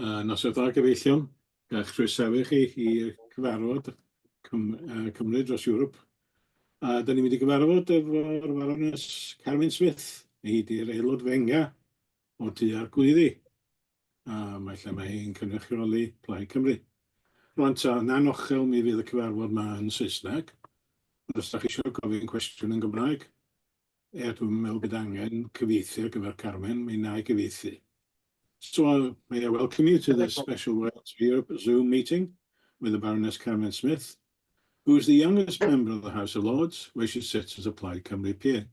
Nos ydw ar gyfeillion, ga'ch croesawu chi i'r cyfarfod Cymru dros Ewrop. A da ni'n mynd i gyfarfod efo'r Baroness Carmen Smith. Hi di'r aelod fenga o Duar Gwyddi. A mae hi'n cynrychioli Plaid Cymru. Rwan ta, na'n ochel mi fydd y cyfarfod yma yn Saesneg. Ond os da chi eisiau gofyn cwestiwn yn Gymraeg, dwi'n meddwl bydd angen cyfieithu ar gyfer Carmen, mi na i gyfieithu. So may I welcome you to this special Wales for Europe Zoom meeting with the Baroness Carmen Smith, who is the youngest member of the House of Lords, where she sits as a Plaid Cymru peer.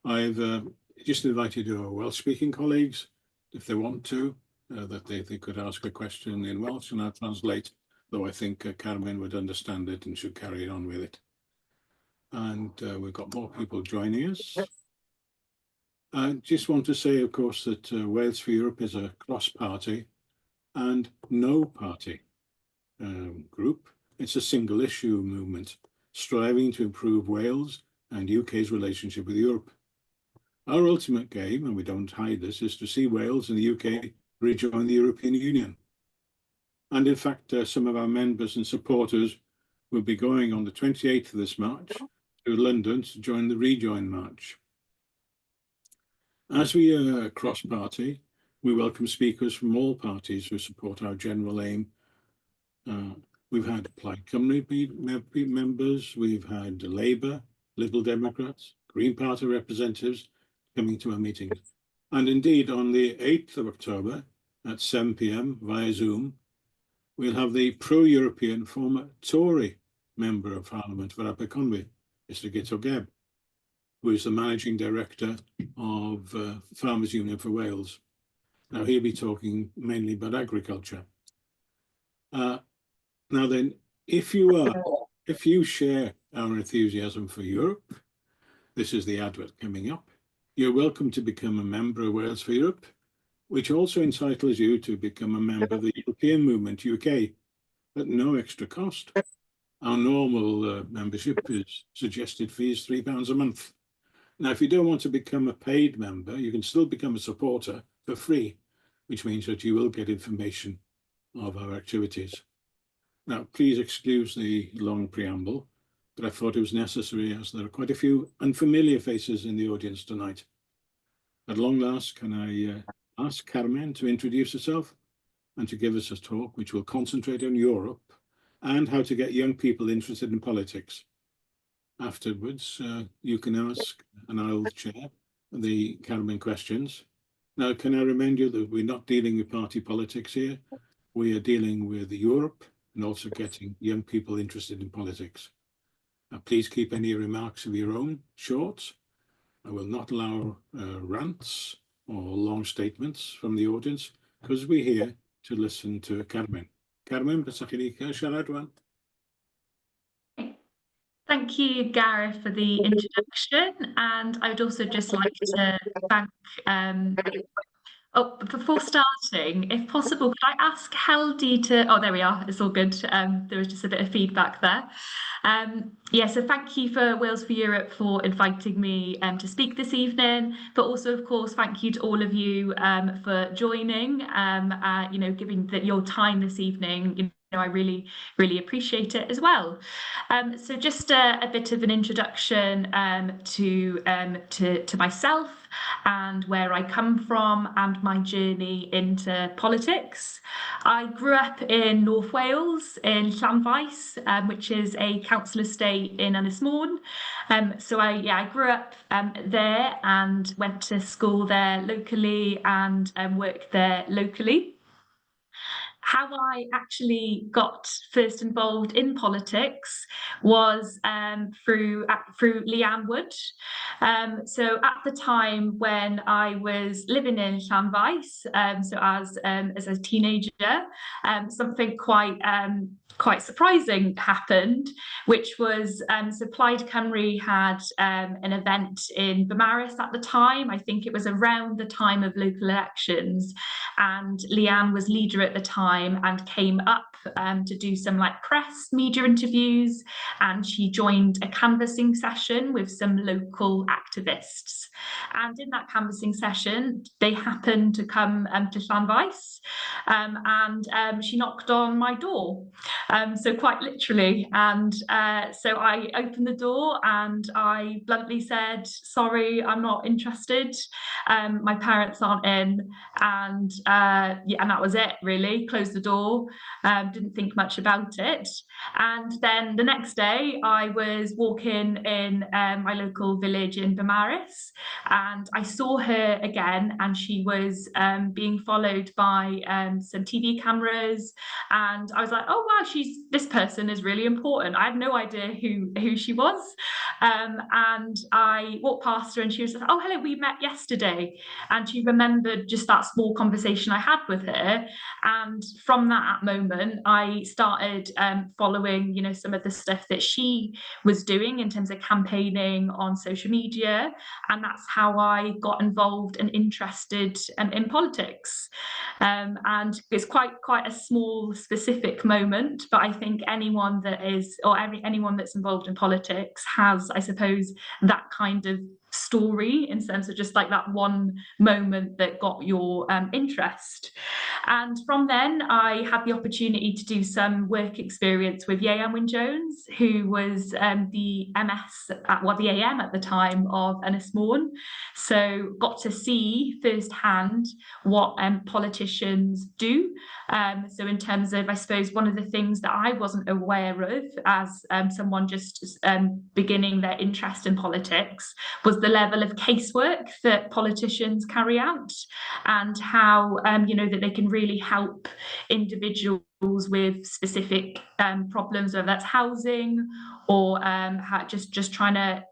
I've just invited our Welsh-speaking colleagues, if they want to, that they could ask a question in Welsh, and I'll translate, though I think Carmen would understand it and should carry on with it. And we've got more people joining us. I just want to say, of course, that Wales for Europe is a cross-party and no-party group. It's a single-issue movement, striving to improve Wales and UK's relationship with Europe. Our ultimate game, and we don't hide this, is to see Wales and the UK rejoin the European Union. And in fact, some of our members and supporters will be going on the 28th of this March to London to join the Rejoin March. As we are cross-party, we welcome speakers from all parties who support our general aim. We've had Plaid Cymru members, we've had Labour, Liberal Democrats, Green Party representatives coming to our meetings. And indeed, on the 8th of October at 7 p.m. via Zoom, we'll have the pro-European former Tory Member of Parliament for Aberconwy, Mr. Guto Gebb, who is the Managing Director of Farmers Union for Wales. Now, he'll be talking mainly about agriculture. Now then, if you share our enthusiasm for Europe, this is the advert coming up, you're welcome to become a member of Wales for Europe, which also entitles you to become a member of the European Movement UK at no extra cost. Our normal membership is suggested fees £3 a month. Now, if you don't want to become a paid member, you can still become a supporter for free, which means that you will get information of our activities. Now, please excuse the long preamble, but I thought it was necessary as there are quite a few unfamiliar faces in the audience tonight. At long last, can I ask Carmen to introduce herself and to give us a talk which will concentrate on Europe and how to get young people interested in politics. Afterwards, you can ask, and I'll chair, the Carmen questions. Now, can I remind you that we're not dealing with party politics here. We are dealing with Europe and also getting young people interested in politics. Please keep any remarks of your own short. I will not allow rants or long statements from the audience because we're here to listen to Carmen. Carmen, bysach chi wedi siarad rwan? Thank you, Gareth, for the introduction, and I would also just like to thank, before starting, if possible, could I ask Heldy to, oh, there we are, it's all good. There was just a bit of feedback there. Yeah, so thank you for Wales for Europe for inviting me to speak this evening, but also, of course, thank you to all of you for joining, giving your time this evening. I really, really appreciate it as well. So just a bit of an introduction to myself and where I come from and my journey into politics. I grew up in North Wales, in Llanfaes, which is a council estate in Ynys Môn. So I grew up there and went to school there locally and worked there locally. How I actually got first involved in politics was through Leanne Wood. So at the time when I was living in Llanfaes, so as a teenager, something quite quite surprising happened, which was so Plaid Cymru had an event in Baroness at the time. I think it was around the time of local elections, and Leanne was leader at the time and came up to do some like press media interviews, and she joined a canvassing session with some local activists. And in that canvassing session, they happened to come to Llanfaes, and she knocked on my door. So quite literally, and so I opened the door and I bluntly said, sorry, I'm not interested, my parents aren't in, and yeah, and that was it really. Closed the door, didn't think much about it. And then the next day I was walking in my local village in Baroness, and I saw her again, and she was being followed by some TV cameras, and I was like, oh wow, this person is really important. I had no idea who she was, and I walked past her and she was like, oh hello, we met yesterday. And she remembered just that small conversation I had with her, and from that moment I started following, you know, some of the stuff that she was doing in terms of campaigning on social media, and that's how I got involved and interested in politics. And it's quite a small specific moment, but I think anyone that is, or anyone that's involved in politics has, I suppose, that kind of story in terms of just like that one moment that got your interest. And from then I had the opportunity to do some work experience with Ieuan Wyn-Jones, who was the MS the AM at the time of Ynys Môn. So got to see firsthand what politicians do. So in terms of, I suppose, one of the things that I wasn't aware of as someone just beginning their interest in politics was the level of casework that politicians carry out, and how you know, that they can really help individuals with specific problems, whether that's housing or just trying to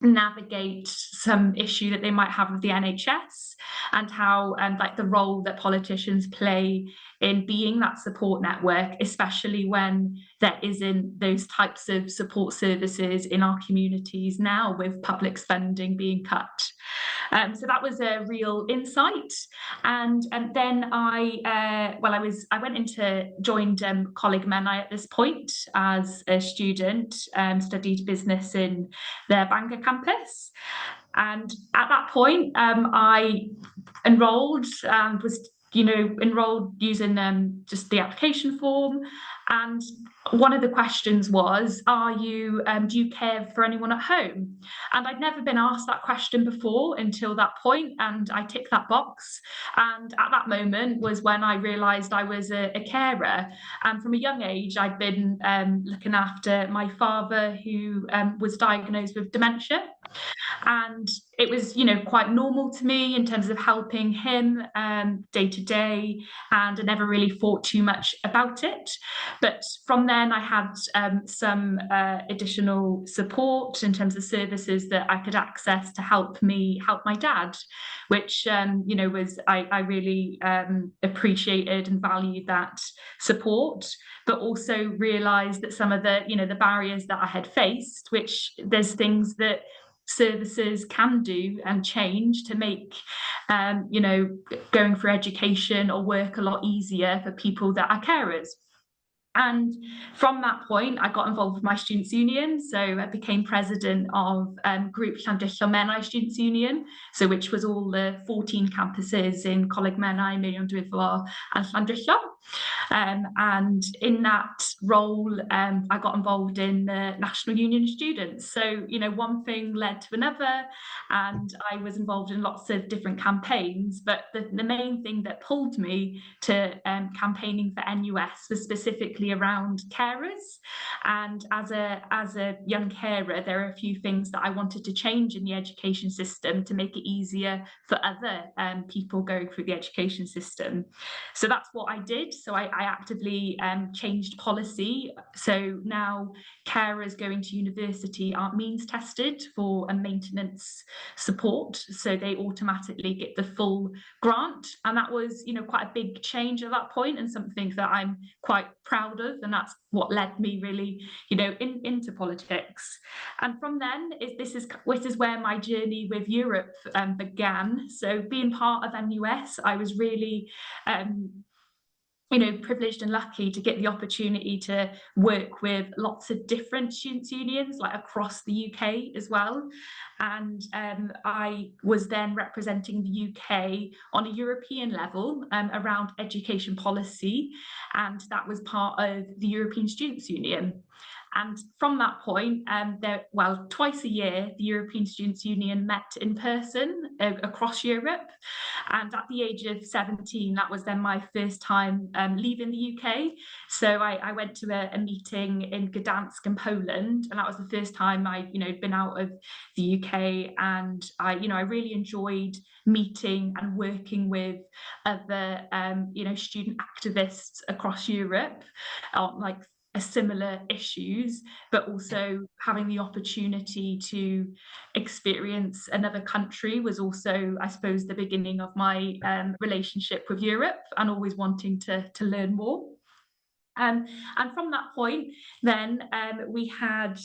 navigate some issue that they might have with the NHS, and how like the role that politicians play in being that support network, especially when there isn't those types of support services in our communities now with public spending being cut. So that was a real insight. And then I joined Coleg Menai at this point as a student, studied business in their Bangor campus. And at that point, I enrolled and was, you know, enrolled using just the application form. And one of the questions was, do you care for anyone at home? And I'd never been asked that question before until that point, and I ticked that box. And at that moment was when I realised I was a carer. And from a young age, I'd been looking after my father, who was diagnosed with dementia. And it was, you know, quite normal to me in terms of helping him day to day, and I never really thought too much about it. But from then I had some additional support in terms of services that I could access to help my dad, which you know, was I really appreciated and valued that support, but also realised that some of the, you know, the barriers that I had faced, which there's things that services can do and change to make you know, going for education or work a lot easier for people that are carers. And from that point, I got involved with my Students' Union. So I became president of Group Llandrillo Menai Students' Union, so which was all the 14 campuses in Coleg Menai, Meirion Dwyfor, and Llandrillo. And in that role, I got involved in the National Union of Students. So, you know, one thing led to another, and I was involved in lots of different campaigns. But the main thing that pulled me to campaigning for NUS was specifically around carers. And as a young carer, there are a few things that I wanted to change in the education system to make it easier for other people going through the education system. So that's what I did. So I actively changed policy. So now carers going to university aren't means tested for a maintenance support, so they automatically get the full grant. And that was, you know, quite a big change at that point, and something that I'm quite proud proud of, and that's what led me really, into politics. And from then, this is where my journey with Europe began. So being part of NUS, I was really privileged and lucky to get the opportunity to work with lots of different students' unions, like across the UK as well. And I was then representing the UK on a European level around education policy, and that was part of the European Students' Union. And from that point, twice a year, the European Students' Union met in person across Europe. And at the age of 17, that was then my first time leaving the UK. So I went to a meeting in Gdansk in Poland, and that was the first time I'd been out of the UK. And I really enjoyed meeting and working with other student activists across Europe on like similar issues, but also having the opportunity to experience another country was also, I suppose, the beginning of my relationship with Europe and always wanting to learn more. And from that point, then we had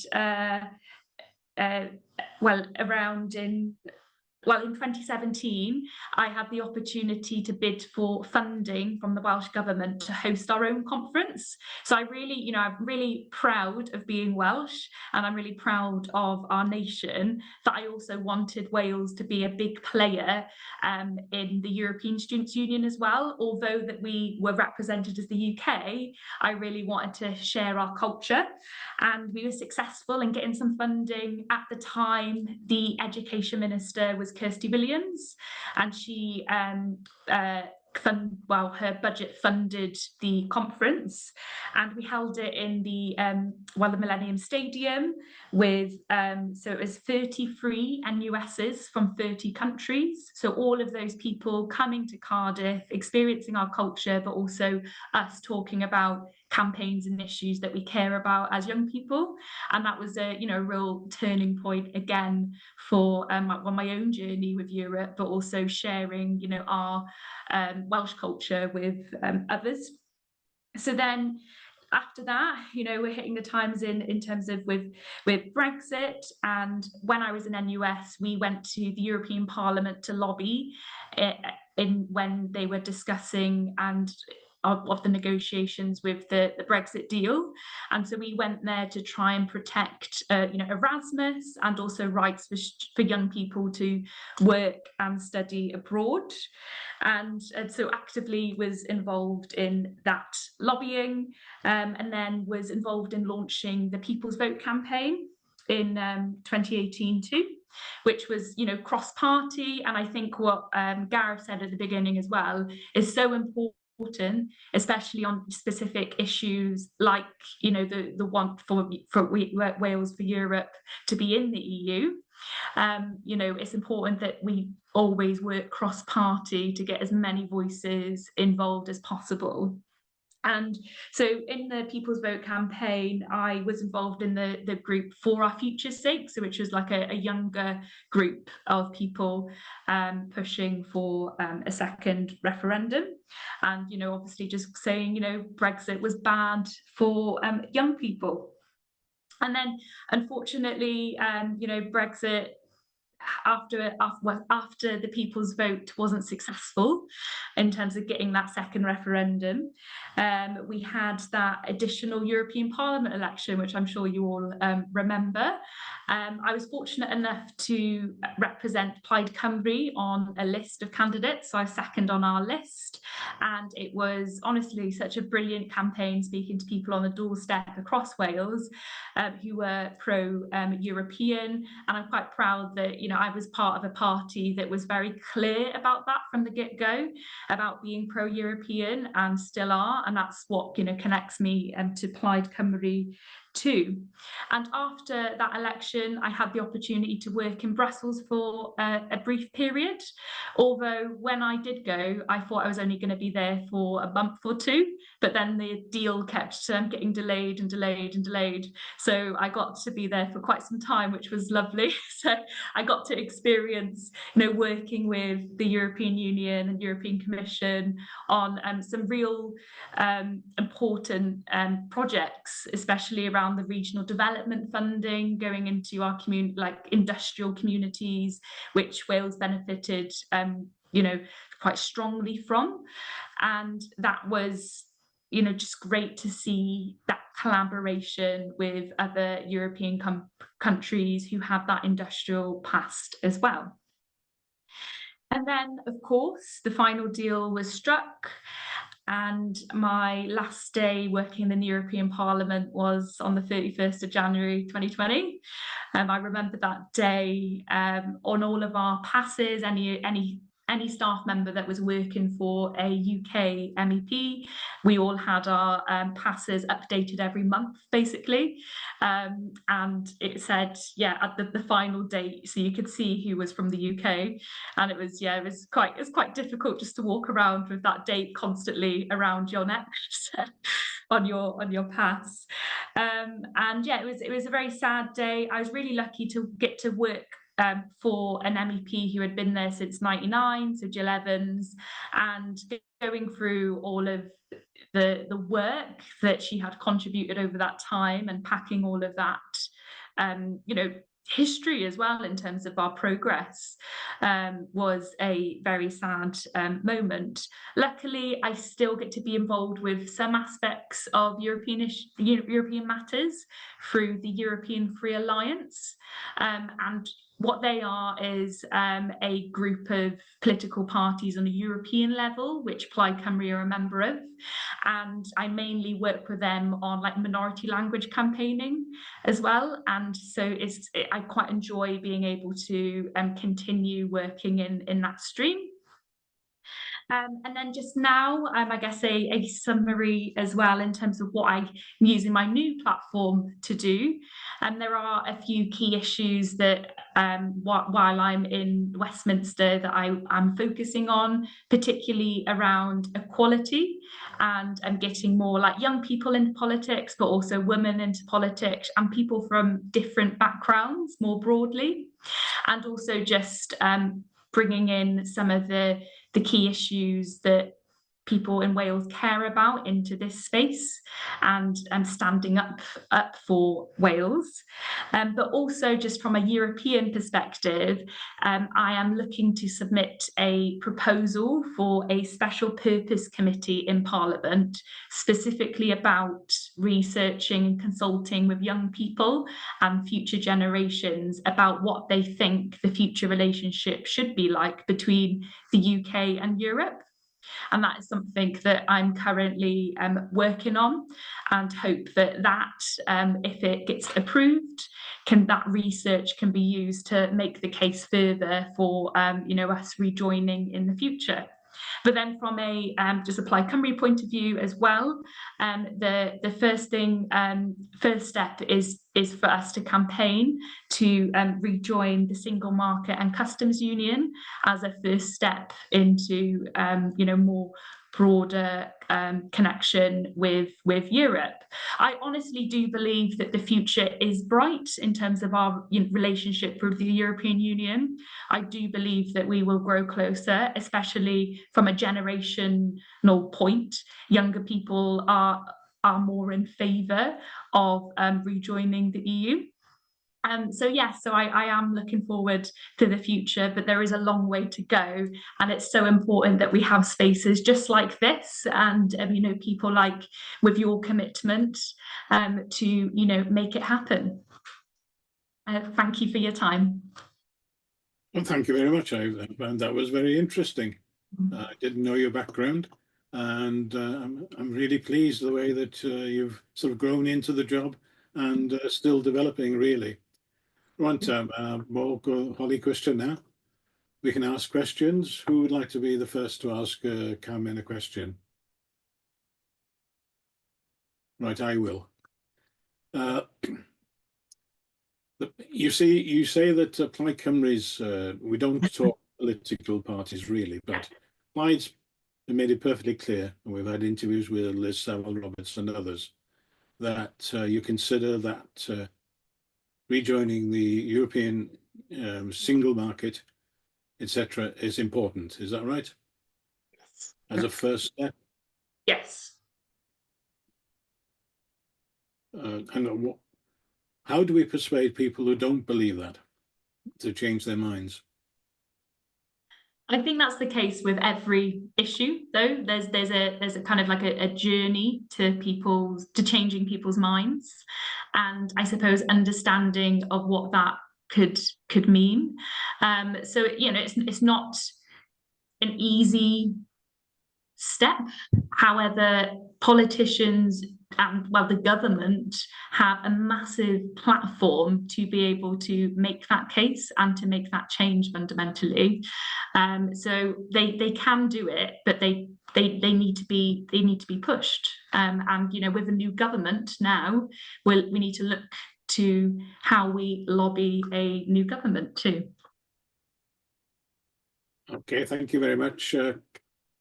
in 2017, I had the opportunity to bid for funding from the Welsh Government to host our own conference. So I'm really proud of being Welsh, and I'm really proud of our nation, that I also wanted Wales to be a big player in the European Students' Union as well. Although that we were represented as the UK, I really wanted to share our culture, and we were successful in getting some funding. At the time, the Education Minister was Kirsty Williams, and she her budget funded the conference, and we held it in the Millennium Stadium with so it was 33 NUSs from 30 countries. So all of those people coming to Cardiff, experiencing our culture, but also us talking about campaigns and issues that we care about as young people. And that was a real turning point again for my own journey with Europe, but also sharing our Welsh culture with others. So then after that, we're hitting the times in terms of with Brexit. And when I was in NUS, we went to the European Parliament to lobby when they were discussing of the negotiations with the Brexit deal. And so we went there to try and protect Erasmus and also rights for young people to work and study abroad. And so actively was involved in that lobbying, and then was involved in launching the People's Vote campaign in 2018 too, which was cross-party. And I think what Gareth said at the beginning as well is so important, especially on specific issues like the want for Wales for Europe to be in the EU. It's important that we always work cross-party to get as many voices involved as possible. And so in the People's Vote campaign, I was involved in the group For Our Future's Sake, which was like a younger group of people pushing for a second referendum. And, obviously just saying, Brexit was bad for young people. And then, unfortunately, Brexit, after the People's Vote wasn't successful in terms of getting that second referendum, we had that additional European Parliament election, which I'm sure you all remember. I was fortunate enough to represent Plaid Cymru on a list of candidates, so I was second on our list, and it was honestly such a brilliant campaign, speaking to people on the doorstep across Wales who were pro-European, and I'm quite proud that I was part of a party that was very clear about that from the get-go, about being pro-European, and still are, and that's what connects me to Plaid Cymru too. And after that election, I had the opportunity to work in Brussels for a brief period. Although when I did go, I thought I was only going to be there for a month or two, but then the deal kept getting delayed and delayed and delayed. So I got to be there for quite some time, which was lovely. So I got to experience, working with the European Union and European Commission on some real important projects, especially around the regional development funding going into our community, like industrial communities, which Wales benefited, quite strongly from. And that was, just great to see that collaboration with other European countries who have that industrial past as well. And then, of course, the final deal was struck. And my last day working in the European Parliament was on the 31st of January 2020. I remember that day on all of our passes, any staff member that was working for a UK MEP, we all had our passes updated every month, basically. And it said, at the final date, so you could see who was from the UK. And it was quite difficult just to walk around with that date constantly around your neck on your pass. It was a very sad day. I was really lucky to get to work for an MEP who had been there since '99, so Jill Evans, and going through all of the work that she had contributed over that time and packing all of that, history as well in terms of our progress, was a very sad moment. Luckily, I still get to be involved with some aspects of European matters through the European Free Alliance, and what they are is a group of political parties on a European level, which Plaid Cymru are a member of. And I mainly work with them on minority language campaigning as well. And so I quite enjoy being able to continue working in that stream. And then just now, I guess a summary as well in terms of what I'm using my new platform to do. And there are a few key issues that while I'm in Westminster that I'm focusing on, particularly around equality and getting more young people into politics, but also women into politics and people from different backgrounds more broadly. And also just bringing in some of the key issues that people in Wales care about into this space and standing up for Wales. But also just from a European perspective, I am looking to submit a proposal for a special purpose committee in Parliament, specifically about researching and consulting with young people and future generations about what they think the future relationship should be like between the UK and Europe. And that is something that I'm currently working on, and hope that if it gets approved, that research can be used to make the case further for us rejoining in the future. But then from a just a Plaid Cymru point of view as well, the first step is for us to campaign to rejoin the single market and customs union as a first step into more broader connection with Europe. I honestly do believe that the future is bright in terms of our relationship with the European Union. I do believe that we will grow closer, especially from a generational point. Younger people are more in favour of rejoining the EU. So I am looking forward to the future, but there is a long way to go, and it's so important that we have spaces just like this, and people with your commitment to make it happen. Thank you for your time. Well, thank you very much. I found that was very interesting. I didn't know your background, and I'm really pleased the way that you've sort of grown into the job and still developing, really. Right, Holly question now. We can ask questions. Who would like to be the first to ask Carmen a question? Right, I will. You see, you say that Plaid Cymru's, we don't talk political parties really, but Plaid's made it perfectly clear, and we've had interviews with Liz Saville-Roberts and others, that you consider that rejoining the European single market, etc., is important. Is that right? Yes. As a first step? Yes. And how do we persuade people who don't believe that to change their minds? I think that's the case with every issue, though. There's a kind of like a journey to changing people's minds, and I suppose understanding of what that could mean. So it's not an easy step. However, politicians and the government have a massive platform to be able to make that case and to make that change fundamentally. So they can do it, but they need to be pushed. And with a new government now, we need to look to how we lobby a new government too. Okay, thank you very much.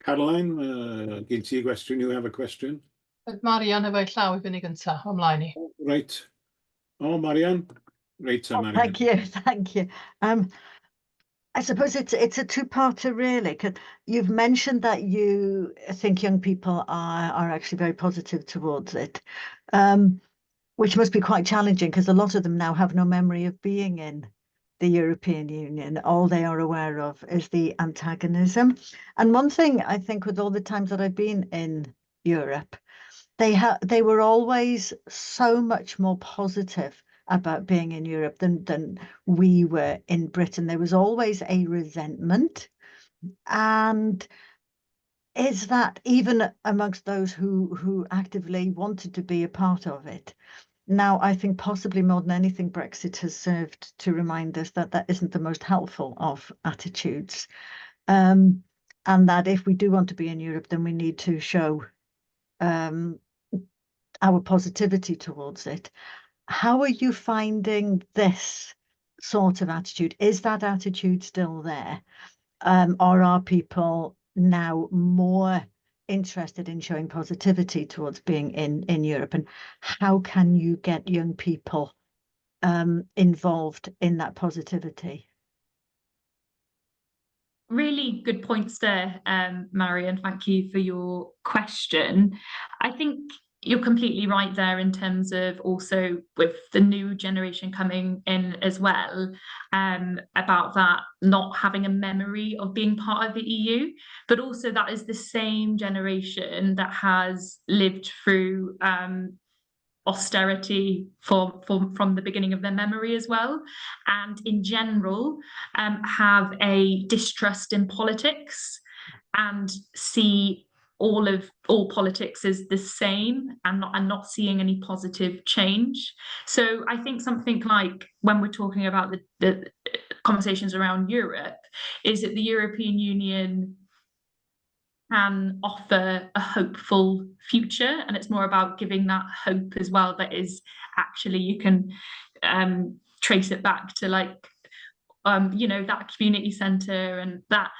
Caroline, gen ti gwestiwn, you have a question? Marian efo'i llaw i fyny gynta, ymlaen i. Right. Oh, Marian. Right, Marian. Thank you, thank you. I suppose it's a two-parter really, because you've mentioned that you think young people are actually very positive towards it, which must be quite challenging because a lot of them now have no memory of being in the European Union. All they are aware of is the antagonism. And one thing I think with all the times that I've been in Europe, they were always so much more positive about being in Europe than we were in Britain. There was always a resentment. And is that even amongst those who actively wanted to be a part of it? Now, I think possibly more than anything, Brexit has served to remind us that that isn't the most helpful of attitudes. And that if we do want to be in Europe, then we need to show our positivity towards it. How are you finding this sort of attitude? Is that attitude still there? Or are people now more interested in showing positivity towards being in Europe? And how can you get young people involved in that positivity? Really good points there, Marian. Thank you for your question. I think you're completely right there in terms of also with the new generation coming in as well, about that not having a memory of being part of the EU, but also that is the same generation that has lived through austerity from the beginning of their memory as well, and in general have a distrust in politics and see all politics as the same and not seeing any positive change. So I think something like when we're talking about the conversations around Europe is that the European Union can offer a hopeful future, and it's more about giving that hope as well, that is actually you can trace it back to like that community centre and that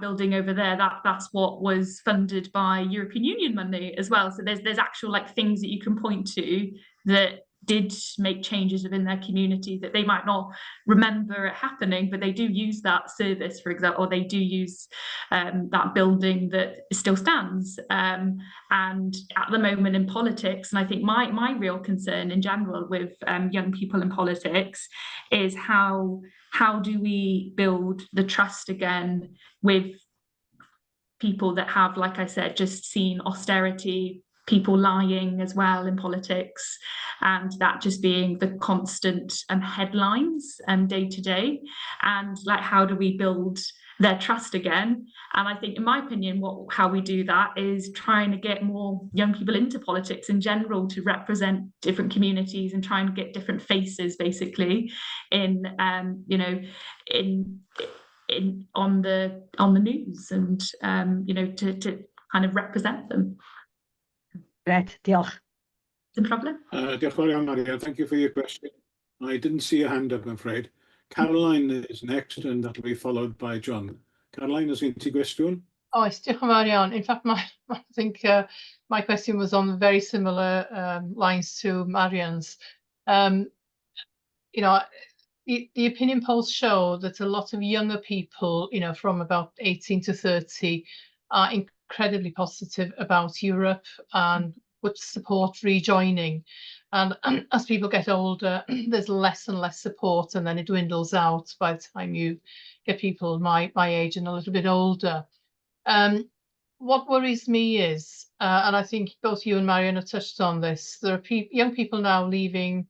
building over there, that's what was funded by European Union money as well. So there's actual like things that you can point to that did make changes within their community that they might not remember it happening, but they do use that service, for example, or they do use that building that still stands. And at the moment in politics, and I think my real concern in general with young people in politics is how do we build the trust again with people that have, like I said, just seen austerity, people lying as well in politics, and that just being the constant headlines day to day, and like how do we build their trust again? And I think, in my opinion, how we do that is trying to get more young people into politics in general to represent different communities and try and get different faces basically in on the news and to kind of represent them. Great, diolch. No problem. Diolch yn fawr iawn, Marian. Thank you for your question. I didn't see your hand up, I'm afraid. Caroline is next, and that'll be followed by John. Caroline, oes gen ti gwestiwn? Oes, diolch yn fawr iawn. In fact, I think my question was on very similar lines to Marian's. You know, the opinion polls show that a lot of younger people, you know, from about 18 to 30, are incredibly positive about Europe and would support rejoining. And as people get older, there's less and less support, and then it dwindles out by the time you get people my age and a little bit older. What worries me is, and I think both you and Marion have touched on this, there are young people now leaving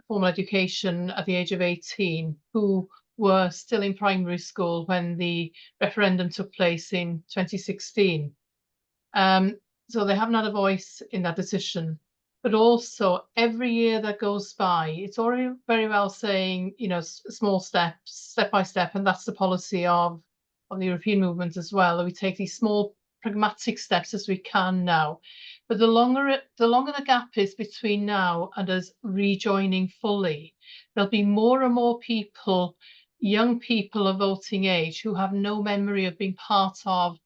formal education at the age of 18 who were still in primary school when the referendum took place in 2016. So they haven't had a voice in that decision. But also, every year that goes by, it's already very well saying, you know, small steps, step by step, and that's the policy of the European movement as well, that we take these small pragmatic steps as we can now. But the longer the gap is between now and us rejoining fully, there'll be more and more people, young people of voting age, who have no memory of being part of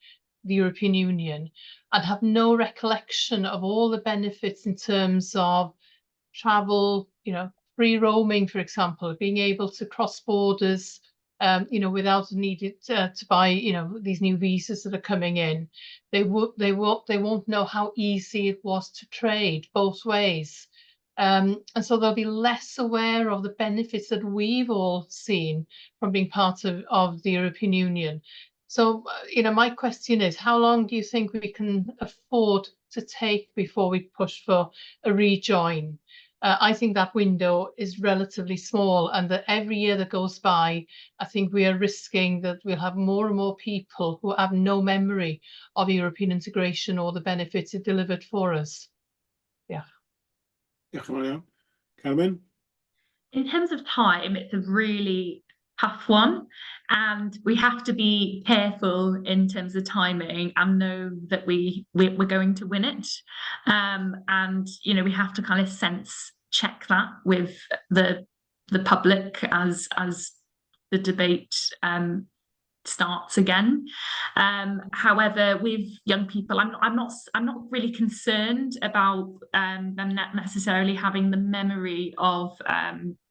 the European Union and have no recollection of all the benefits in terms of travel, you know, free roaming, for example, being able to cross borders, you know, without needing to buy, you know, these new visas that are coming in. They won't know how easy it was to trade both ways. And so they'll be less aware of the benefits that we've all seen from being part of the European Union. So, you know, my question is, how long do you think we can afford to take before we push for a rejoin? I think that window is relatively small, and that every year that goes by, I think we are risking that we'll have more and more people who have no memory of European integration or the benefits it delivered for us. Yeah. Diolch yn fawr iawn. Carmen? In terms of time, it's a really tough one, and we have to be careful in terms of timing and know that we're going to win it. And you know, we have to kind of sense check that with the public as the debate starts again. However, with young people, I'm not really concerned about them not necessarily having the memory of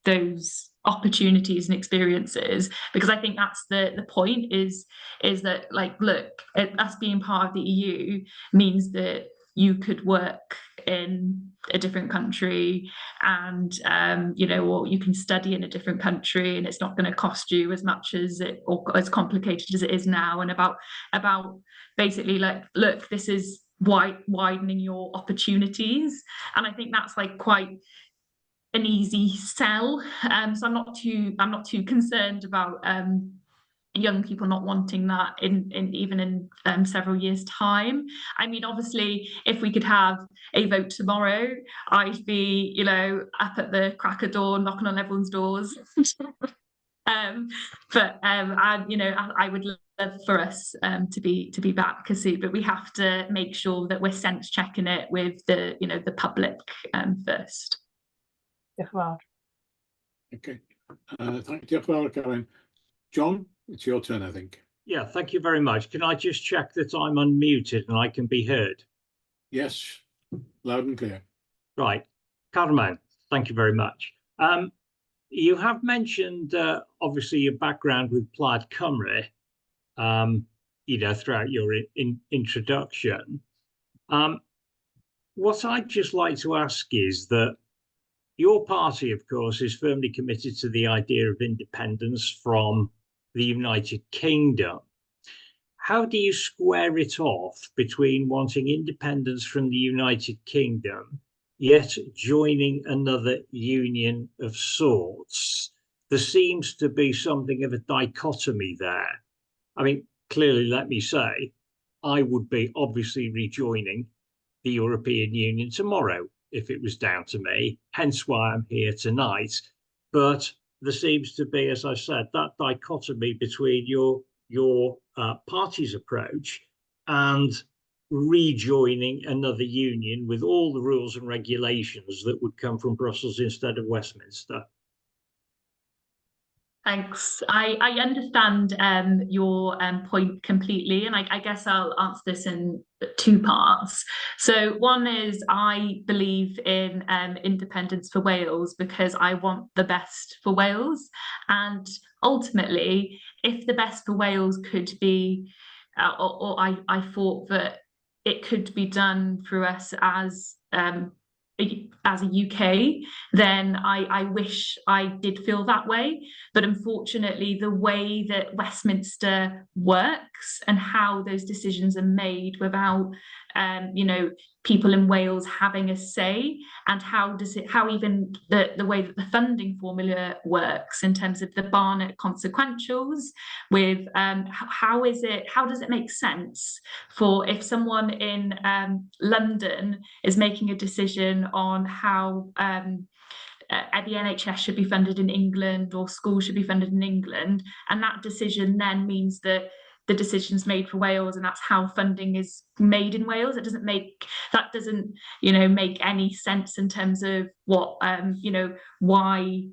those opportunities and experiences, because I think that's the point is that, like, look, us being part of the EU means that you could work in a different country, and you know, or you can study in a different country, and it's not going to cost you as much as it, or as complicated as it is now, and about basically, like, look, this is widening your opportunities. And I think that's like quite an easy sell. So I'm not too concerned about young people not wanting that in even in several years' time. I mean, obviously, if we could have a vote tomorrow, I'd be, you know, up at the crack of dawn, knocking on everyone's doors. But you know, I would love for us to be back, but we have to make sure that we're sense checking it with the, you know, the public first. Diolch yn fawr. Okay. Diolch yn fawr, Caroline. John, it's your turn, I think. Yeah, thank you very much. Can I just check that I'm unmuted and I can be heard? Yes, loud and clear. Right. Carmen, thank you very much. You have mentioned, obviously, your background with Plaid Cymru, you know, throughout your introduction. What I'd just like to ask is that your party, of course, is firmly committed to the idea of independence from the United Kingdom. How do you square it off between wanting independence from the United Kingdom, yet joining another union of sorts? There seems to be something of a dichotomy there. I mean, clearly, let me say, I would be obviously rejoining the European Union tomorrow if it was down to me, hence why I'm here tonight. But there seems to be, as I said, that dichotomy between your party's approach and rejoining another union with all the rules and regulations that would come from Brussels instead of Westminster? Thanks. I understand your point completely, and I guess I'll answer this in two parts. So one is I believe in independence for Wales because I want the best for Wales, and ultimately, if the best for Wales could be, or I thought that it could be done through us as a UK, then I wish I did feel that way. But unfortunately, the way that Westminster works and how those decisions are made without, people in Wales having a say, and how even the way that the funding formula works in terms of the Barnett consequentials with how does it make sense for if someone in London is making a decision on how the NHS should be funded in England or schools should be funded in England, and that decision then means that the decisions made for Wales and that's how funding is made in Wales. It doesn't make any sense in terms of what why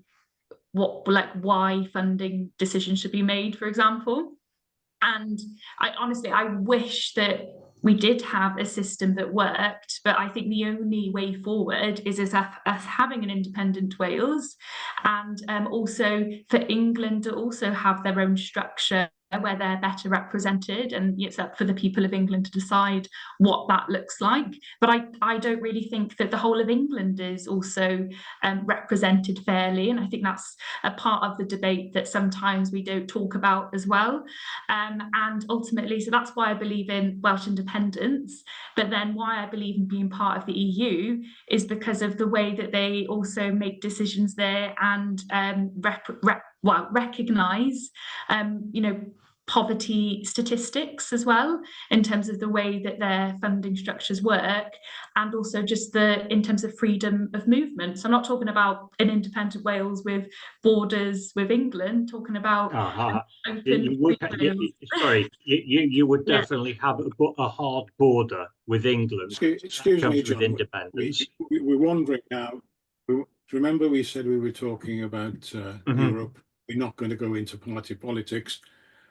funding decisions should be made, for example. And I wish that we did have a system that worked, but I think the only way forward is us having an independent Wales, and also for England to also have their own structure where they're better represented, and it's up for the people of England to decide what that looks like. But I don't really think that the whole of England is also represented fairly, and I think that's a part of the debate that sometimes we don't talk about as well. And ultimately, so that's why I believe in Welsh independence, but then why I believe in being part of the EU is because of the way that they also make decisions there and recognise poverty statistics as well, in terms of the way that their funding structures work, and also just in terms of freedom of movement. So I'm not talking about an independent Wales with borders with England, talking about you would definitely have a hard border with England. Excuse me, John. With independence. We're wondering now. Remember, we said we were talking about Europe. We're not going to go into party politics.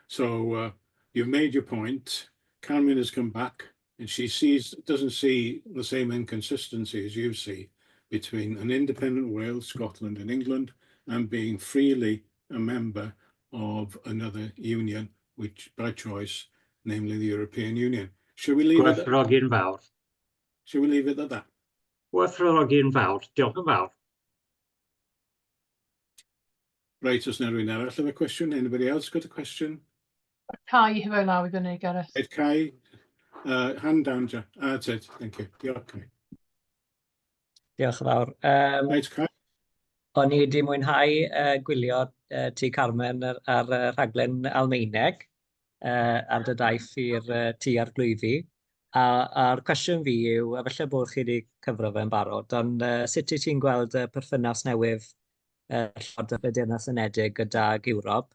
So you've made your point. Carmen has come back, and she doesn't see the same inconsistency as you see between an independent Wales, Scotland, and England, and being freely a member of another union, which by choice, namely the European Union. Should we leave it at that? Should we leave it at that? Gwerthfawrogi'n fawr. Diolch yn fawr. Right, os na rhywun arall efo cwestiwn? Anybody else got a question? Cai hefo law i fyny, Gareth. Right, Kai, hand down, Jack. That's it. Thank you. Diolch, Kai. Diolch yn fawr. Right, Kai. O'n i wedi mwynhau gwylio ti, Carmen, ar rhaglen Almaeneg ar dy daith i'r tŷ arglwyddi. A'r cwestiwn fi yw, a falle bod chi wedi cyfro fe'n barod, ond sut wyt ti'n gweld y perthynas newydd Llywodraeth y Deyrnas Unedig gydag Ewrop?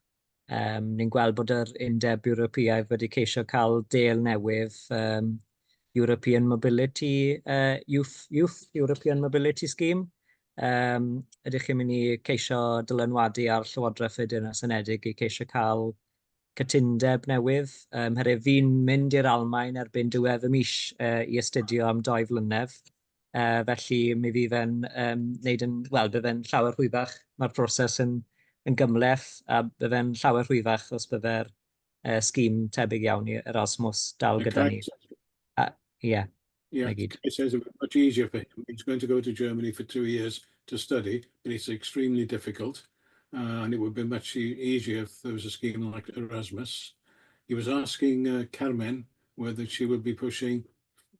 Ni'n gweld bod yr Undeb Ewropeaidd wedi ceisio cael del newydd European Mobility Youth European Mobility Scheme. Ydych chi'n mynd i ceisio dylanwadu ar Llywodraeth y Deyrnas Unedig i ceisio cael cytundeb newydd? Herwydd fi'n mynd i'r Almaen erbyn diwedd y mis i astudio am 2 flynedd. Felly mi fydd fe'n bydd fe'n llawer hwyrach. Mae'r proses yn gymleth, a bydd fe'n llawer hwyrach os bydde'r sgîm tebyg iawn i Erasmus dal gyda ni. Yeah, it says it much easier for him. He's going to go to Germany for 2 years to study, but it's extremely difficult. And it would be much easier if there was a scheme like Erasmus. He was asking Carmen whether she would be pushing,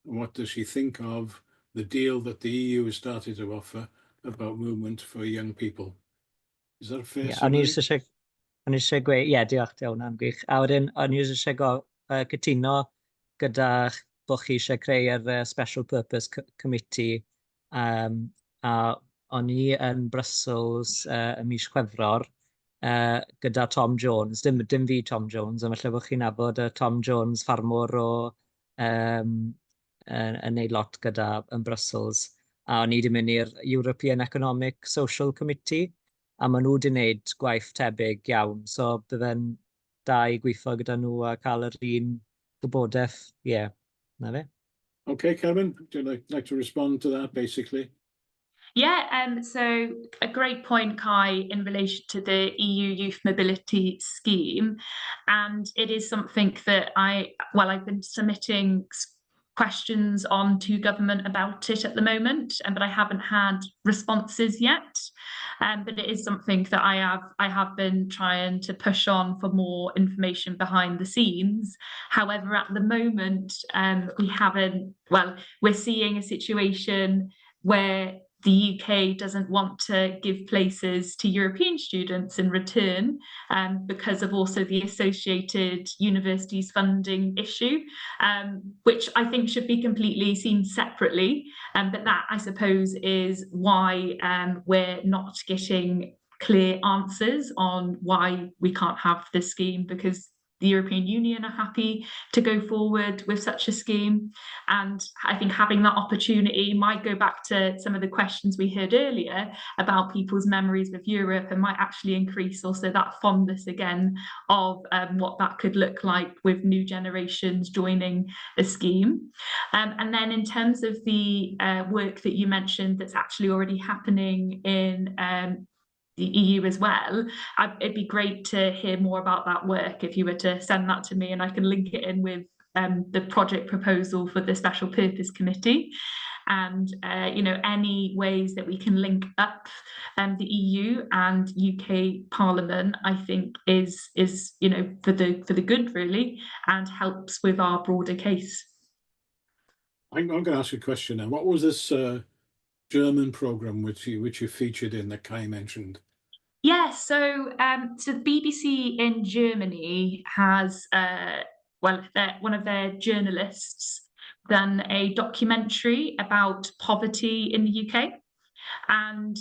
what does she think of the deal that the EU has started to offer about movement for young people. Is that a fair summary? O'n i eisiau gweud, diolch, hwnna'n gwych. A wedyn, o'n i eisiau cytuno gyda bod chi eisiau creu'r Special Purpose Committee, a o'n i yn Brussels y mis Chwefror gyda Tom Jones, dim fi Tom Jones, ond felly bod chi'n nabod Tom Jones, ffarmwr o yn neud lot gyda yn Brussels. A o'n i wedi mynd i'r European Economic Social Committee, a maen nhw wedi gwneud gwaith tebyg iawn. So bydde'n da i gweithio gyda nhw a cael yr un gwybodaeth. Ie, na fe. Okay, Carmen, would you like to respond to that, basically? Yeah, so a great point, Kai, in relation to the EU Youth Mobility Scheme. And it is something that I've been submitting questions on to government about it at the moment, but I haven't had responses yet. But it is something that I have been trying to push on for more information behind the scenes. However, at the moment, we're seeing a situation where the UK doesn't want to give places to European students in return because of also the associated universities funding issue, which I think should be completely seen separately. But that, I suppose, is why we're not getting clear answers on why we can't have this scheme, because the European Union are happy to go forward with such a scheme. And I think having that opportunity might go back to some of the questions we heard earlier about people's memories of Europe, and might actually increase also that fondness again of what that could look like with new generations joining the scheme. And then in terms of the work that you mentioned that's actually already happening in the EU as well, it'd be great to hear more about that work if you were to send that to me, and I can link it in with the project proposal for the Special Purpose Committee. And any ways that we can link up the EU and UK Parliament, I think is for the good, really, and helps with our broader case. I'm going to ask you a question now. What was this German program which you featured in that Kai mentioned? Yeah, so the BBC in Germany has one of their journalists done a documentary about poverty in the UK, and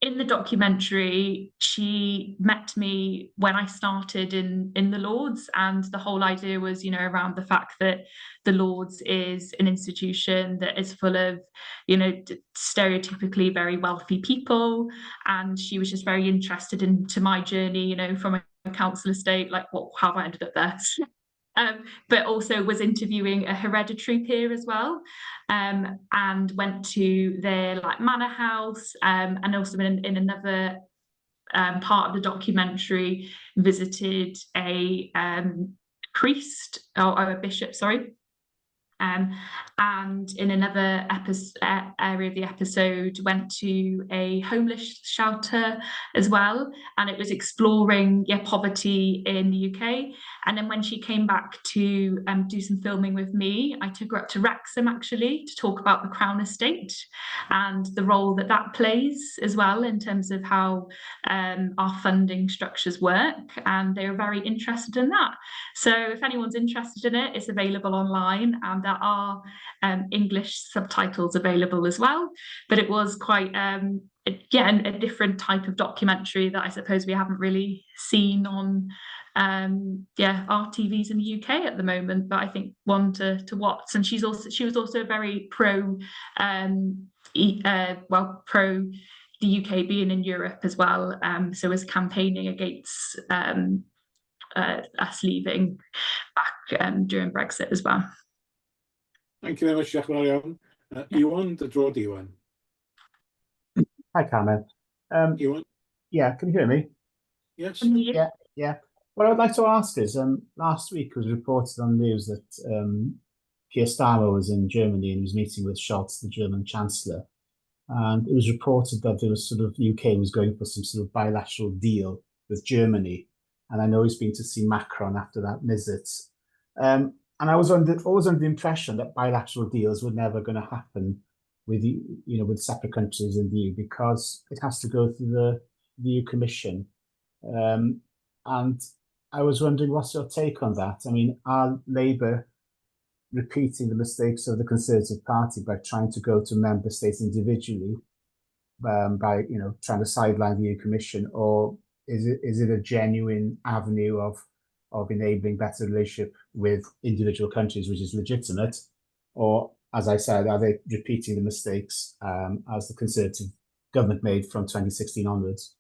in the documentary, she met me when I started in the Lords, and the whole idea was, around the fact that the Lords is an institution that is full of, stereotypically very wealthy people, and she was just very interested into my journey, from a council estate, like how have I ended up there? But also was interviewing a hereditary peer as well, and went to their manor house, and also in another part of the documentary visited a priest or a bishop, sorry. And in another area of the episode, went to a homeless shelter as well, and it was exploring poverty in the UK. And then when she came back to do some filming with me, I took her up to Wrexham actually to talk about the Crown Estate and the role that plays as well in terms of how our funding structures work, and they were very interested in that. So if anyone's interested in it, it's available online, and there are English subtitles available as well. But it was quite a different type of documentary that I suppose we haven't really seen on our TVs in the UK at the moment, but I think one to watch. And she was also very pro pro the UK being in Europe as well, so was campaigning against us leaving back during Brexit as well. Thank you very much, Jack. Iwan, the draw Iwan. Hi, Carmen. Iwan? Yeah, can you hear me? Yes. Yeah. What I'd like to ask is, last week it was reported on news that Keir Starmer was in Germany and was meeting with Scholz, the German Chancellor. And it was reported that there was UK was going for some sort of bilateral deal with Germany. And I know he's been to see Macron after that visit. And I was always under the impression that bilateral deals were never going to happen with with separate countries in the EU, because it has to go through the EU Commission. And I was wondering, what's your take on that? I mean, are Labour repeating the mistakes of the Conservative Party by trying to go to member states individually, by trying to sideline the EU Commission, or is it a genuine avenue of of enabling better relationship with individual countries, which is legitimate? Or, as I said, are they repeating the mistakes as the Conservative government made from 2016 onwards?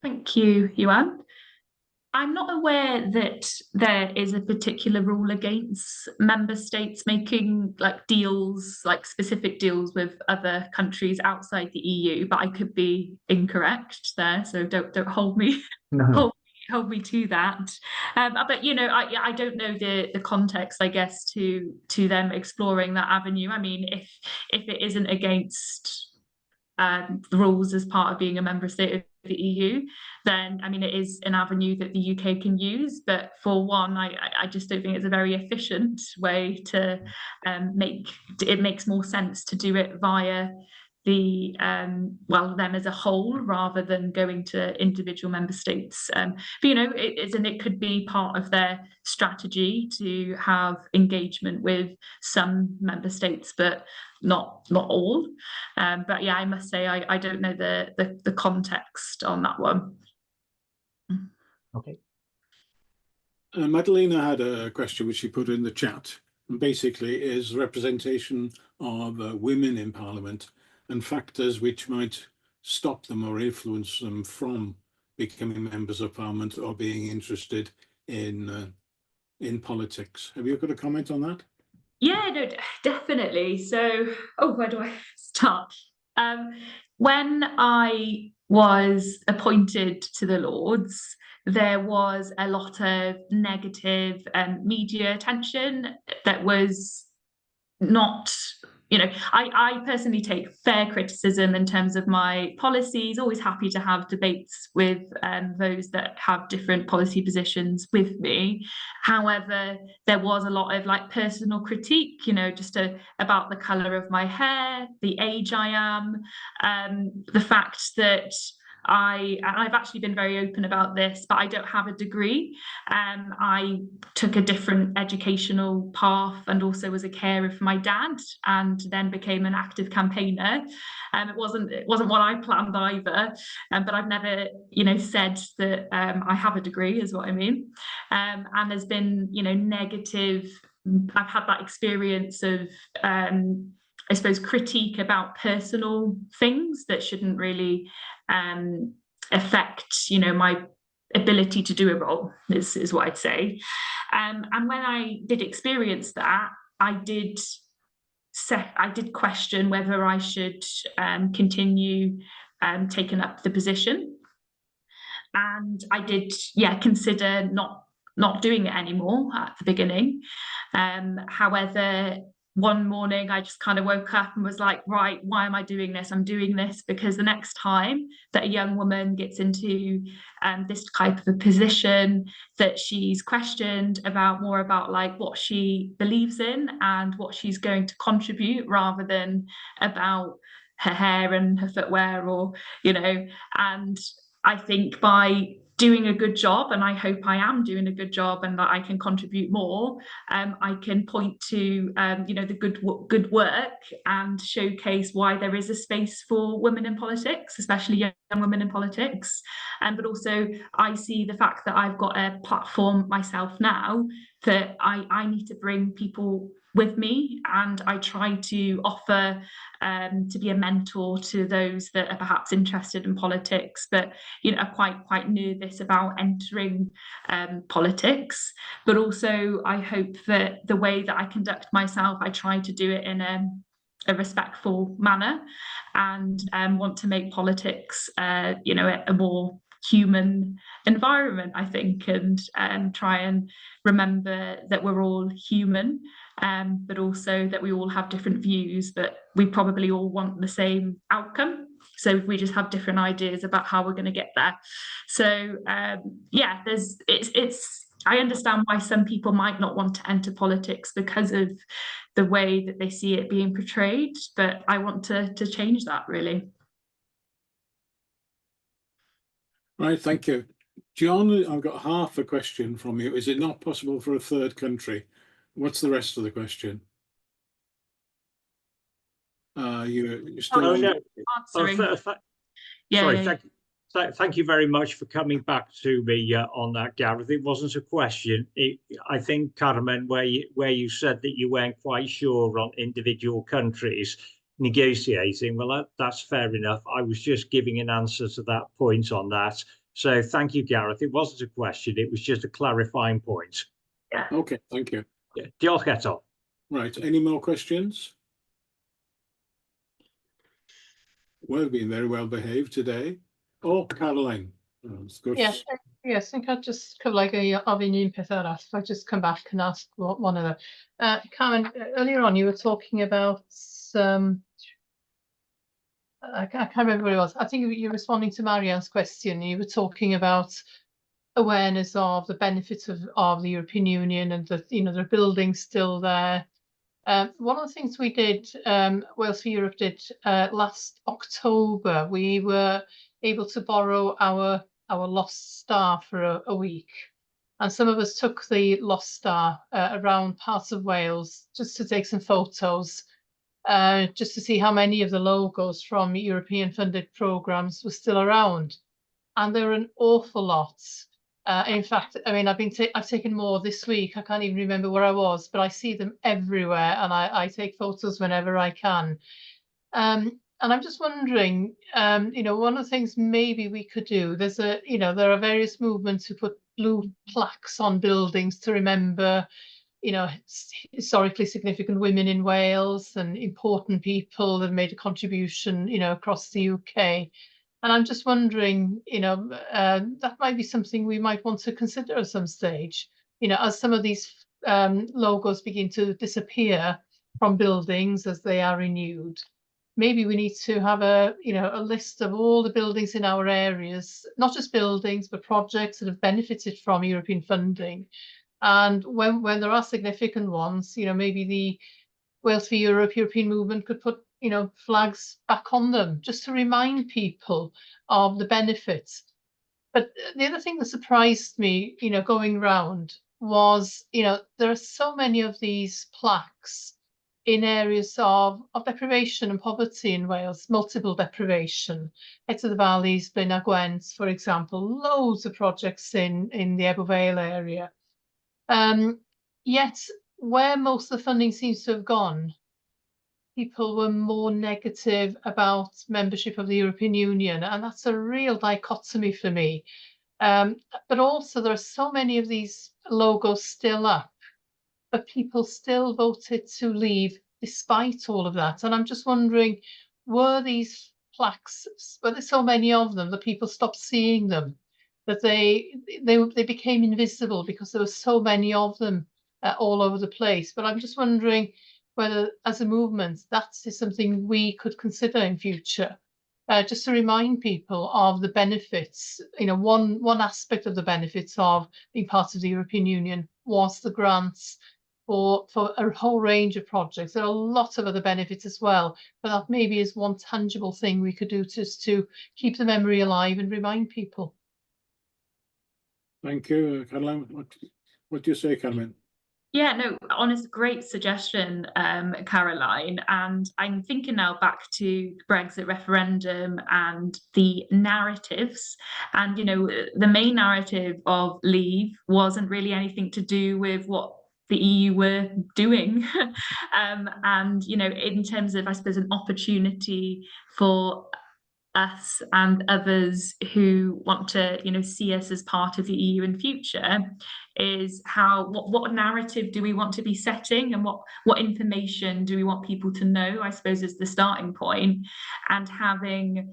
Thank you, Yuan. I'm not aware that there is a particular rule against member states making like deals, like specific deals with other countries outside the EU, but I could be incorrect there, so don't hold me hold me to that. But you know, I don't know the context, I guess, to them exploring that avenue. I mean, if it isn't against the rules as part of being a member state of the EU, then I mean it is an avenue that the UK can use. But for one, I just don't think it's a very efficient way to make it. Makes more sense to do it via the them as a whole rather than going to individual member states. But you know, it could be part of their strategy to have engagement with some member states, but not all. But yeah, I must say I don't know the context on that one. Okay. Madalena had a question which she put in the chat, and basically is representation of women in Parliament and factors which might stop them or influence them from becoming members of Parliament or being interested in politics. Have you got a comment on that? Yeah, no, definitely. So, where do I start? When I was appointed to the Lords, there was a lot of negative media attention that was not, you know, I personally take fair criticism in terms of my policies, always happy to have debates with those that have different policy positions with me. However, there was a lot of like personal critique, you know, just about the colour of my hair, the age I am, the fact that I've actually been very open about this, but I don't have a degree. I took a different educational path and also was a carer for my dad, and then became an active campaigner. It wasn't what I planned either, but I've never, you know, said that I have a degree, is what I mean. And there's been, you know, negative. I've had that experience of I suppose critique about personal things that shouldn't really affect, you know, my ability to do a role, is what I'd say. And when I did experience that, I did question whether I should continue taking up the position. And I did, consider not doing it anymore at the beginning. However, one morning I just kind of woke up and was like, right, why am I doing this? I'm doing this because the next time that a young woman gets into this type of a position, that she's questioned more about like what she believes in and what she's going to contribute, rather than about her hair and her footwear, or, you know. And I think by doing a good job, and I hope I am doing a good job and that I can contribute more, I can point to you know, the good work and showcase why there is a space for women in politics, especially young women in politics. But also I see the fact that I've got a platform myself now, that I need to bring people with me, and I try to offer to be a mentor to those that are perhaps interested in politics, but, you know, are quite nervous about entering politics. But also I hope that the way that I conduct myself, I try to do it in a respectful manner, and want to make politics you know, a more human environment, I think, and try and remember that we're all human, but also that we all have different views, but we probably all want the same outcome. So we just have different ideas about how we're going to get there. So I understand why some people might not want to enter politics because of the way that they see it being portrayed, but I want to change that, really. Right, thank you. John, I've got half a question from you. Is it not possible for a third country? What's the rest of the question? You're still answering. Sorry. Thank you very much for coming back to me on that, Gareth. It wasn't a question. I think, Carmen, where you said that you weren't quite sure on individual countries negotiating, well, that's fair enough. I was just giving an answer to that point on that. So thank you, Gareth. It wasn't a question. It was just a clarifying point. Yeah. Okay, thank you. Yeah. Diolch eto. Right, any more questions? Well, been very well behaved today. Oh, Caroline. Yes, yes, I think I'd just kind of like ofyn un peth arall. If I just come back and ask one other. Carmen, earlier on you were talking about I can't remember what it was. I think you were responding to Marianne's question. You were talking about awareness of the benefits of the European Union and that there are buildings still there. One of the things we did, Wales for Europe did last October, we were able to borrow our Lost Star for a week. And some of us took the Lost Star around parts of Wales just to take some photos, just to see how many of the logos from European funded programs were still around. And there were an awful lot. In fact, I mean, I've taken more this week. I can't even remember where I was, but I see them everywhere, and I take photos whenever I can. And I'm just wondering, one of the things maybe we could do. There are various movements who put blue plaques on buildings to remember, historically significant women in Wales and important people that made a contribution, across the UK. And I'm just wondering, that might be something we might want to consider at some stage, as some of these logos begin to disappear from buildings as they are renewed. Maybe we need to have a list of all the buildings in our areas, not just buildings, but projects that have benefited from European funding. And when there are significant ones, maybe the Wales for Europe European movement could put flags back on them just to remind people of the benefits. But the other thing that surprised me, going round was, there are so many of these plaques in areas of deprivation and poverty in Wales, multiple deprivation. Heads of the Valleys, Blaenau Gwent, for example, loads of projects in the Ebble Vale area. Yet where most of the funding seems to have gone, people were more negative about membership of the European Union, and that's a real dichotomy for me. But also there are so many of these logos still up, but people still voted to leave despite all of that. And I'm just wondering, were these plaques, were there so many of them that people stopped seeing them, that they became invisible because there were so many of them all over the place? But I'm just wondering whether, as a movement, that is something we could consider in future, just to remind people of the benefits. One aspect of the benefits of being part of the European Union was the grants for a whole range of projects. There are a lot of other benefits as well, but that maybe is one tangible thing we could do just to keep the memory alive and remind people. Thank you, Caroline. What do you say, Carmen? Yeah, no, honest, great suggestion, Caroline. And I'm thinking now back to the Brexit referendum and the narratives. And, the main narrative of Leave wasn't really anything to do with what the EU were doing. And, in terms of, I suppose, an opportunity for us and others who want to see us as part of the EU in future, is what narrative do we want to be setting, and what information do we want people to know, I suppose, is the starting point. And having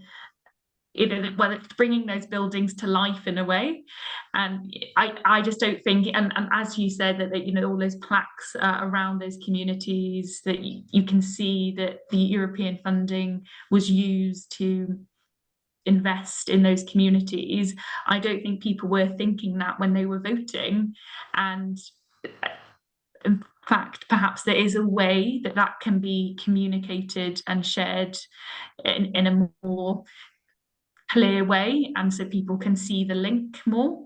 whether it's bringing those buildings to life in a way. And I just don't think, and as you said, that all those plaques around those communities, that you can see that the European funding was used to invest in those communities. I don't think people were thinking that when they were voting. And in fact, perhaps there is a way that can be communicated and shared in a more clear way, and so people can see the link more.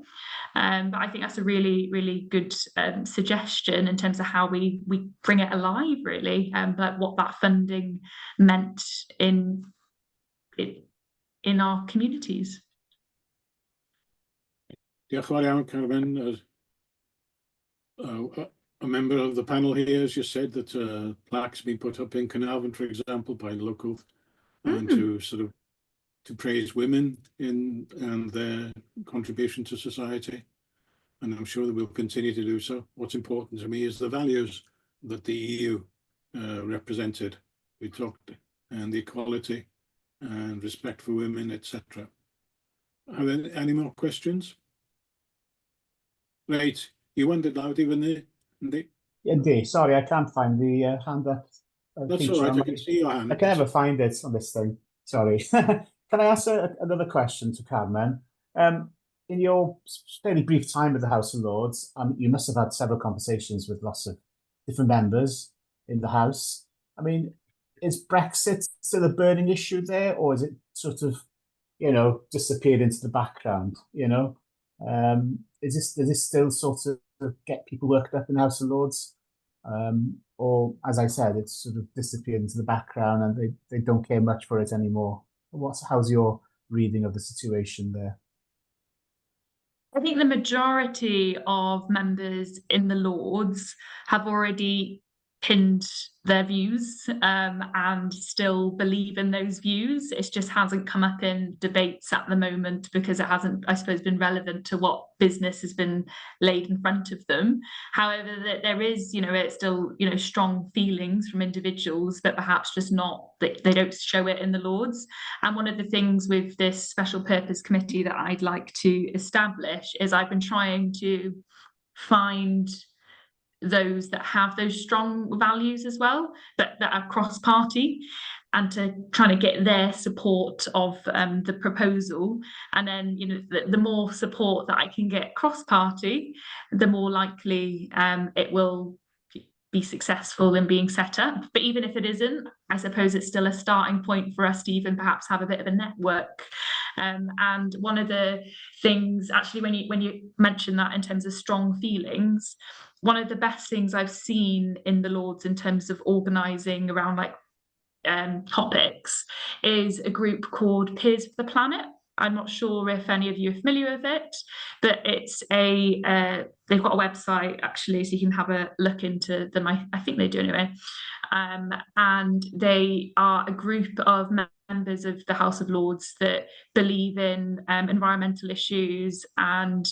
But I think that's a really, really good suggestion in terms of how we bring it alive, really, but what that funding meant in our communities. Diolch yn fawr iawn, Carmen. A member of the panel here has just said that plaques been put up in Carnarvon, for example, by locals, and to sort of to praise women and their contribution to society. And I'm sure that we'll continue to do so. What's important to me is the values that the EU represented. We talked and the equality and respect for women, etc. Are there any more questions? Right, you wanted loud even there, Andy? Indeed, sorry, I can't find the hand up. That's all right, I can see your hand. I can never find it on this thing. Sorry. Can I ask another question to Carmen? In your fairly brief time with the House of Lords, you must have had several conversations with lots of different members in the House. I mean, is Brexit still a burning issue there, or is it sort of, you know, disappeared into the background? You know, does this still sort of get people worked up in the House of Lords? Or, as I said, it's sort of disappeared into the background and they don't care much for it anymore. How's your reading of the situation there? I think the majority of members in the Lords have already pinned their views and still believe in those views. It just hasn't come up in debates at the moment because it hasn't, I suppose, been relevant to what business has been laid in front of them. However, that there is, you know, it's still, you know, strong feelings from individuals, but perhaps just not, they don't show it in the Lords. And one of the things with this special purpose committee that I'd like to establish is I've been trying to find those that have those strong values as well, that are cross-party, and to trying to get their support of the proposal. And then, you know, the more support that I can get cross-party, the more likely it will be successful in being set up. But even if it isn't, I suppose it's still a starting point for us to even perhaps have a bit of a network. And one of the things, actually, when you mention that in terms of strong feelings, one of the best things I've seen in the Lords in terms of organising around like topics is a group called Peers for the Planet. I'm not sure if any of you are familiar with it, but it's they've got a website actually, so you can have a look into them. I think they do anyway. And they are a group of members of the House of Lords that believe in environmental issues, and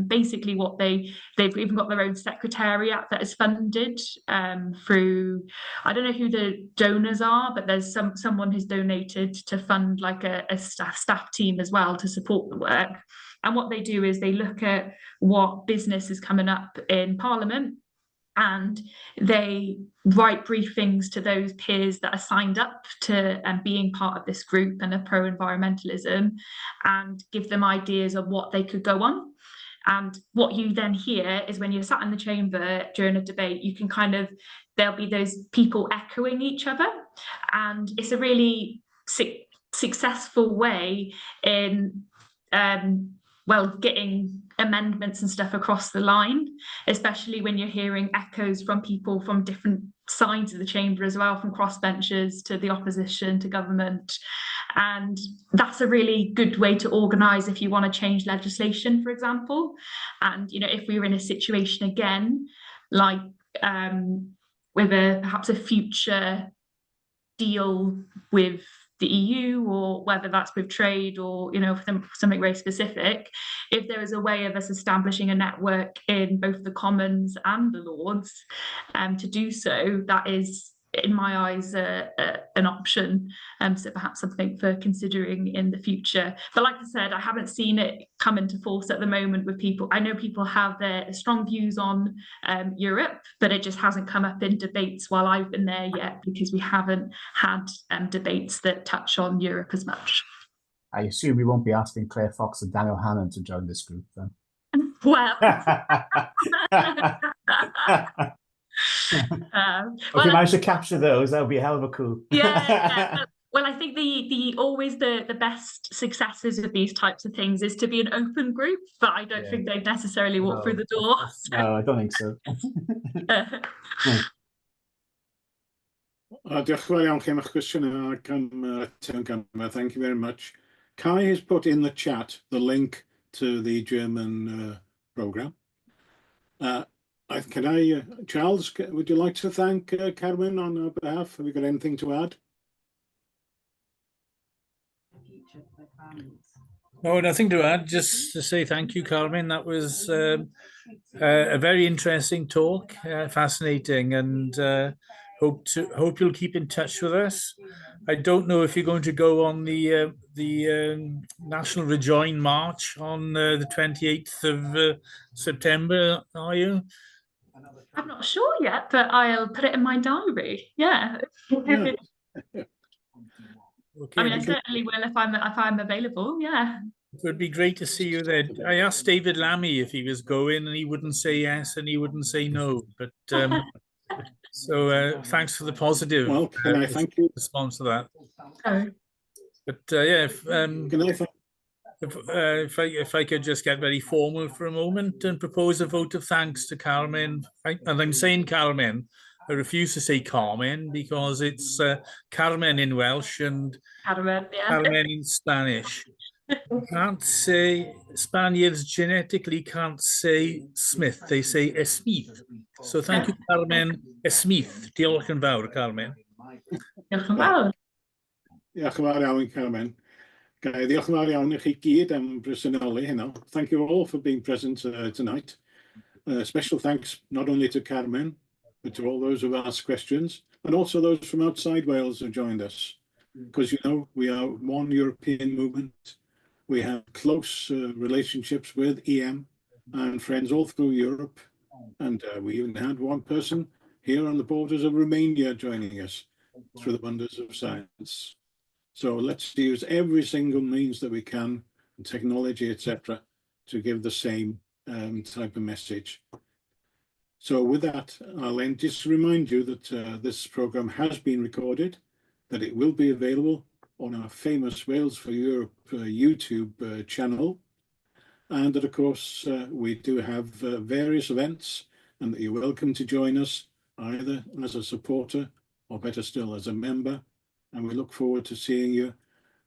basically what they've even got their own secretariat that is funded through, I don't know who the donors are, but there's someone who's donated to fund like a staff team as well to support the work. And what they do is they look at what business is coming up in Parliament, and they write briefings to those peers that are signed up to being part of this group and of pro-environmentalism, and give them ideas of what they could go on. And what you then hear is when you're sat in the chamber during a debate, you can kind of, there'll be those people echoing each other. And it's a really successful way in getting amendments and stuff across the line, especially when you're hearing echoes from people from different sides of the chamber as well, from crossbenchers to the opposition to government. And that's a really good way to organise if you want to change legislation, for example. And, you know, if we were in a situation again, like with perhaps a future deal with the EU, or whether that's with trade or, you know, something very specific, if there is a way of us establishing a network in both the Commons and the Lords to do so, that is, in my eyes, an option. So perhaps something for considering in the future. But like I said, I haven't seen it come into force at the moment with people. I know people have their strong views on Europe, but it just hasn't come up in debates while I've been there yet, because we haven't had debates that touch on Europe as much. I assume we won't be asking Claire Fox and Daniel Hannan to join this group then. Well, if you manage to capture those, that would be a hell of a coup. Yeah. Well, I think the always the best successes of these types of things is to be an open group, but I don't think they necessarily walk through the door. No, I don't think so. Diolch yn fawr iawn chi am eich cwestiynau. Thank you very much. Kai has put in the chat the link to the German programme. Charles, would you like to thank Carmen on our behalf? Have you got anything to add? No, nothing to add. Just to say thank you, Carmen. That was a very interesting talk, fascinating, and hope you'll keep in touch with us. I don't know if you're going to go on the National Rejoin March on the 28th of September, are you? I'm not sure yet, but I'll put it in my diary. Yeah. Yeah. Okay, I mean, I certainly will if I'm available. Yeah. it would be great to see you there. I asked David Lammy if he was going, and he wouldn't say yes, and he wouldn't say no. But so thanks for the positive Well, can I thank you? response to that. Oh. But yeah, Can I thank if I could just get very formal for a moment and propose a vote of thanks to Carmen. And I'm saying Carmen. I refuse to say Carmen because it's Carmen in Welsh and Carmen, yeah. Carmen in Spanish. Can't say, Spaniards genetically can't say Smith, they say Esmith. So thank you, Carmen Esmith. Diolch yn fawr, Carmen. Diolch yn fawr. Diolch yn fawr iawn, Carmen. Diolch yn fawr iawn i chi gyd am bresynoli hynny. Thank you all for being present tonight. Special thanks not only to Carmen, but to all those who've asked questions, and also those from outside Wales who joined us. Because, you know, we are one European movement. We have close relationships with EM and friends all through Europe. And we even had one person here on the borders of Romania joining us through the wonders of science. So let's use every single means that we can, technology, etc., to give the same type of message. So with that, I'll end just to remind you that this programme has been recorded, that it will be available on our famous Wales for Europe YouTube channel, and that, of course, we do have various events, and that you're welcome to join us either as a supporter or better still as a member, and we look forward to seeing you.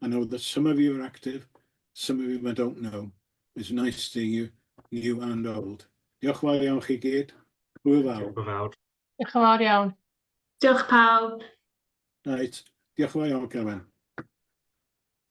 I know that some of you are active, some of you I don't know. It's nice seeing you, new and old. Diolch yn fawr iawn chi gyd. Hwyl fawr. Diolch yn fawr iawn. Diolch pawb. Right. Diolch yn fawr iawn, Carmen.